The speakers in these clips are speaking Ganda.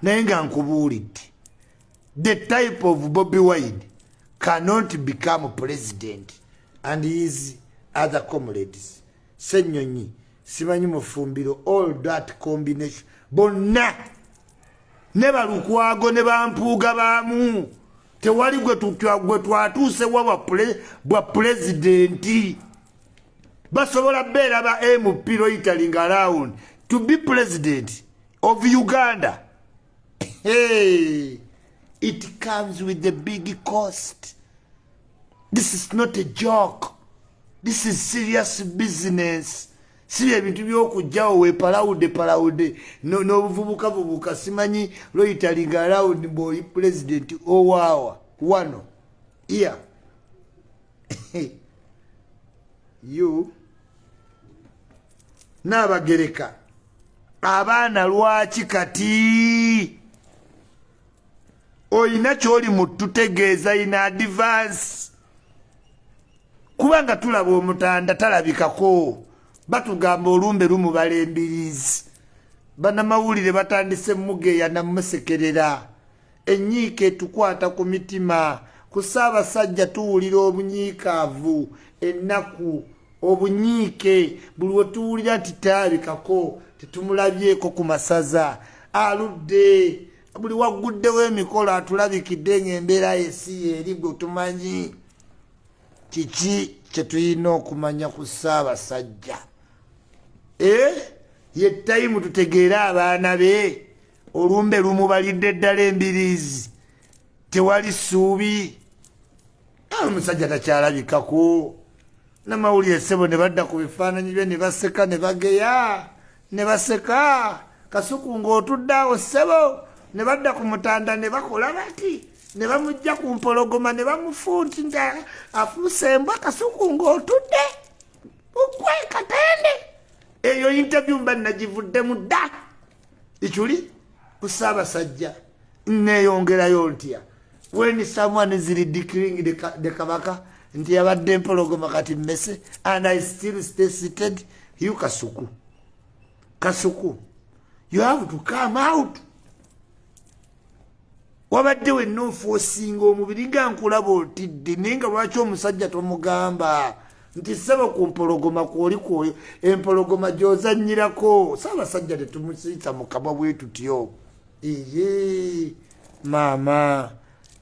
naye nga nkubuulidde the type of Bobi Wine cannot become president and his other comrades. Senyonyi simanyi mufumbiro all that combination bonna ne balukwago ne bampuuga baamu tewali gwe twatuuse bwa presidenti basobola beera ba MP loitering around to be president of Uganda. Hey, it comes with a big cost. This is not a joke. This is serious business. Siye bintu byokujjawo we palaude no vubuka simanyi loitering around boy president owawa wano here. You Nabagereka abaana lwaki kati oyina kyoli mututegeeza in advance kubanga tulaba omutanda talabikako batugamba olumbe lumubala embirizi bannamawulire batandise mugeya namusekerera enyiike tukwata ku mitima ku Ssaabasajja tuwulira obunyiikaavu ennaku obunyiike buli we tuwulira nti talabikako tetumulabyeko ku masaza aludde buli wagguddewo emikolo atulabikidde ng'embeera yesi eri gwe tumanyi kiki kye tulina okumanya ku Ssaabasajja ye tayimu tutegeere abaana be olumbe lumubalidde ddala embirizi tewali ssuubi omusajja takyalabikako namawulire ssebo ne badda ku bifaananyi bye ne baseka ne bageya ne baseka Kasuku ng'otuddeawo ssebo ne badda ku mutanda ne bakola bati ne bamujja ku mpologoma ne bamufunti nti afuuse embwa Kasuku ng'otudde ukwe katende eyo interview mba nagivuddemu dda ekuli ku Ssaabasajja neeyongerayo ntya when someone is ridiculing the Kabaka nti yabadde empologoma kati mmese and I still stay seated. You Kasuku you have to come out. Wabadde wenna ofuosinga omubiri nga nkulaba otidde naye nga lwaki omusajja tomugamba nti ssebo ku mpologoma kwoli kwoyo empologoma gy'ozannyirako Ssaabasajja tetumusiita mu kamwa bwe tutyo eye maama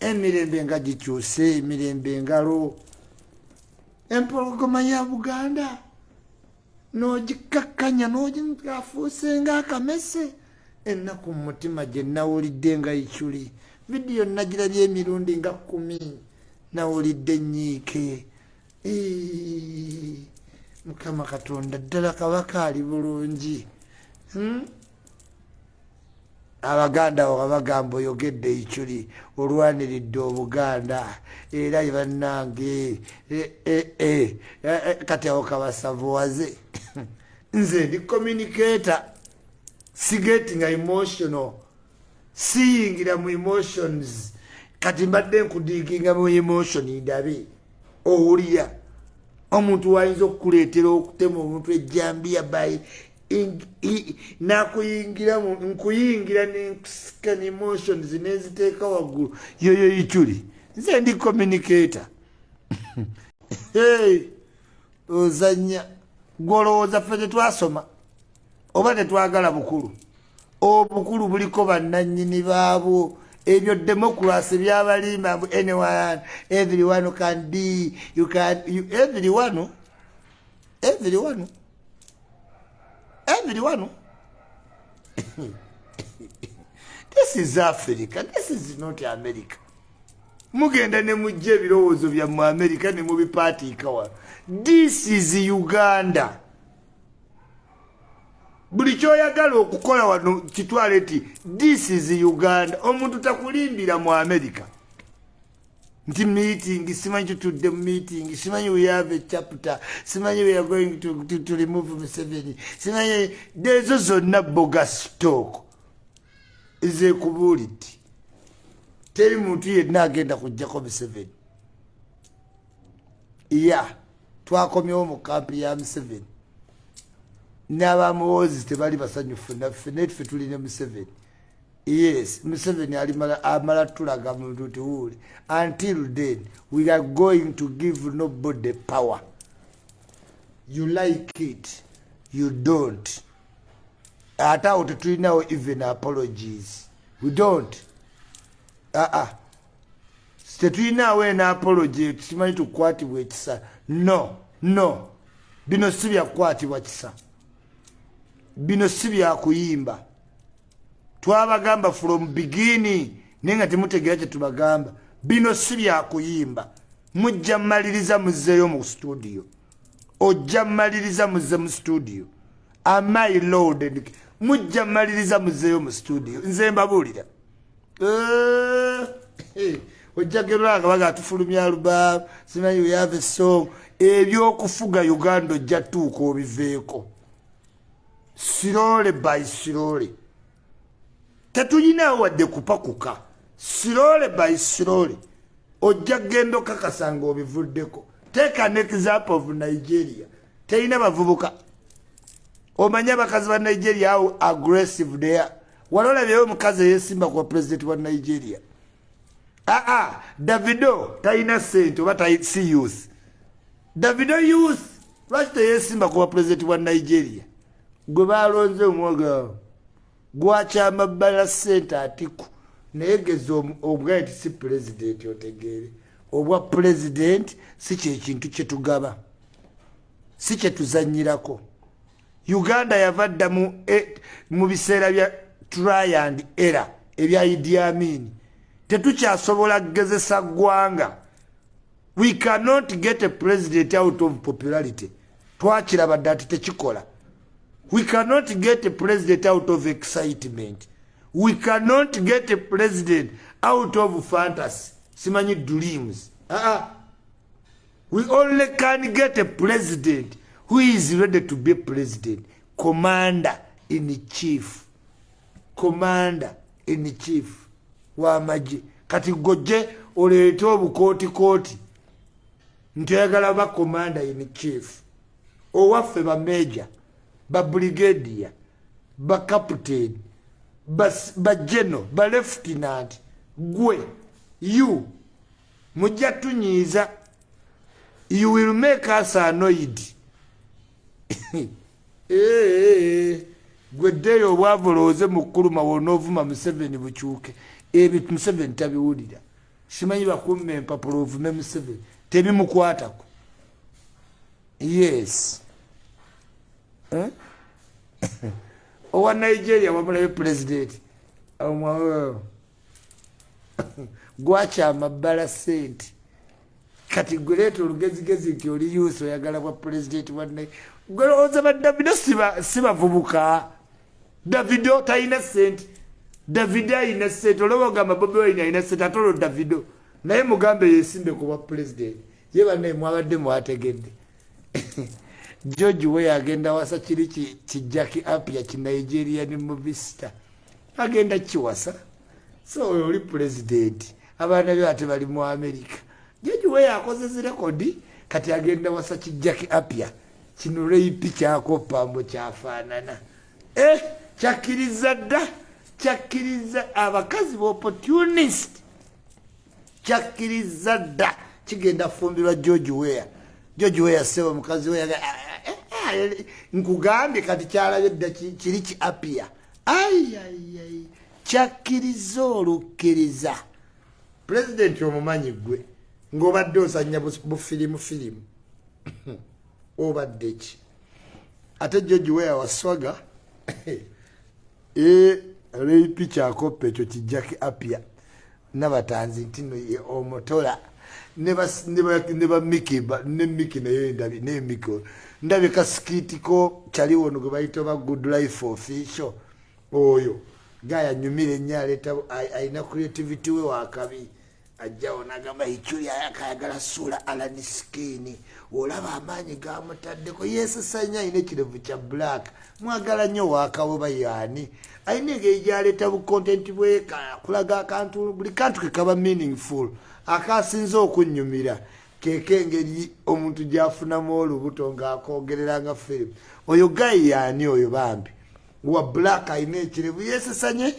emirembe nga gikyuse emirembe engalo empologoma ya Buganda n'ogikakkanya n'ogiafuuse ng'akamese ennaku mu mutima gye nawulidde nga ikyuli vidiyo nagirabye emirundi nga 10 nawulidde ennyiike Mukama Katonda ddala Kabaka ali bulungi Abaganda wabagamba oyogedde ikyuli olwaniridde Obuganda era bannange kati awo kabasavuwaze nze ndi communicator si getting emotional siyingira mu emotions kati mbadde nkudiginga mu emotion ndabe owulira omuntu wayinza okukuleetera okutema omuntu ejjambiya by nkuyingira nenkusika emotions neziteeka waggulu yoyo ikyuli nze ndi communicator ozanya gwolowooza ffe tetwasoma oba tetwagala bukulu obukulu buliko bannannyini baabwo ebyo democracy byabalimba anyone everyone can be everyone this is Africa, this is not America. Mugenda ne mujje ebirowoozo bya mu America ne mubipatiika wano. This is Uganda. Buli kyoyagala okukola wano kitwale ti this is Uganda. Omuntu takulimbira mu America. Nti meeting, simanyi tutudde mu meeting, simanyi we have a chapter, simanyi we are going to remove Museveni, simanyi ezo zonna bogus talk. Ize kubuulidde teri muntu yenna agenda kujjako Museveni. Twakomyewo mu kampi ya Museveni n'abamuwoozi tebali basanyufu naffe naye ffe tuli ne Museveni Yes, Museveni amala tulaga muntu tiwuli. Until then, we are going to give nobody power. You like it, you don't. Ata now even apologies. We don't. Now an apology, timanyi tukwatibwa ekisa. No. Bino si bya kwatibwa kisa. Bino si bya kuyimba. Twabagamba from beginning nenga temutegera kye tubagamba. Bino si bya kuyimba. Mujja maliriza muzeeyo mu studio. Ojja maliriza muze mu studio. My lord, mujja maliriza muzeeyo mu studio. Nze mbabulira. Ojja geranga baga tufulumya album. Simanyi we have a song. Ebyokufuga Uganda ojja tuuka obiveeko. Slowly by slowly. Tetulina wadde kupakuka. Slowly by slowly. Ojja gendo kakasanga obivuddeko. Take an example of Nigeria. Teina bavubuka. Omanya bakazi ba Nigeria how aggressive they are. Walola byewo mukazi yesimba kwa president wa Nigeria. Davido taina sente oba si youth. Davido youth. Lwaki yesimba kwa president wa Nigeria. Gwe balonze omwoga. Gwakyama bala sente Atiku. Nayegeza obwa nti si president otegeere. Obwa president si kintu kye tugaba. Si kye tuzanyirako. Uganda yavadda mu biseera bya try and error ebya Idi Amin. Tetukyasobola kugezesa ggwanga. We cannot get a president out of popularity. Twakiraba dda tekikola. We cannot get a president out of excitement. We cannot get a president out of fantasy. Simanyi dreams. We only can get a president who is ready to be president. Commander in chief. Commander in chief. Wamaji. Kati goje oleete obukooti. Ntoyagala ba commander in chief. Owaffe ba major. Ba brigadier. Ba captain. Ba general. Ba lieutenant. Gwe. You. Mujja tunyiza. You will make us annoyed. Gwedeyo obwavulooze mukuluma wona ovuma Museveni bukyuke. Ebintu Museveni tabiwulira. Simanyi bakumme empapula ovume Museveni. Tebimukwatako. Yes. Owa Nigeria wamulayo president. Gwakyama bala sente. Kati gweleeta olugezigezi nti oli yuusi oyagala bwa president wa Nigeria. Gwelowooza ba Davido si bavubuka. Davido talina sente. Davido alina sente. Olaba ogamba Bobi Wine alina sente ate olwo Davido. Naye mugambe yeesimbe ku bwa president. Ye bannaye mwabadde mwategedde. George we agenda wasa kiri kijjaki apya ki Nigerian movie star. Agenda kiwasa. So oli president. Abaana be ate bali mu America. George we akozese rekodi kati agenda wasa kijjaki apya. Kino reipi kyako pambo kyafaanana. Kyakiriza dda. Kyakiriza abakazi opportunist. Kyakiriza dda. Kigenda fumbirwa George Weah. George Weah sewa mukazi we nkugambye kati kyalabye dda kiri ki apia. Kyakiriza olukkiriza. President omumanyi gwe ng'obadde osanya bufirimu. Obadde ki? Ate George Weah waswaga reipi kyakoppe ekyo kijjaki apia. Nabatanzi nti no ye omotola. Neba Miki naye ndabi ne Miko ndabi kaskitiko chaliwo no bayito ba good life official oyo gaya nyumire nyaleta aina creativity we wakabi ajjawo nagamba ichuli ayakayagala sula alani skini olaba amanyi gamutaddeko yesesanya ine kirevu kya black mwagala nnyo wakawo bayani ainege jaleta bu content bwe kulaga akantu buli kantu kekaba meaningful akasinza okunyumira keke engeri omuntu gyafunamu olubuto ng'akogereranga film oyo gayi yani oyo bambi wa black ayina ekirevu yesesanye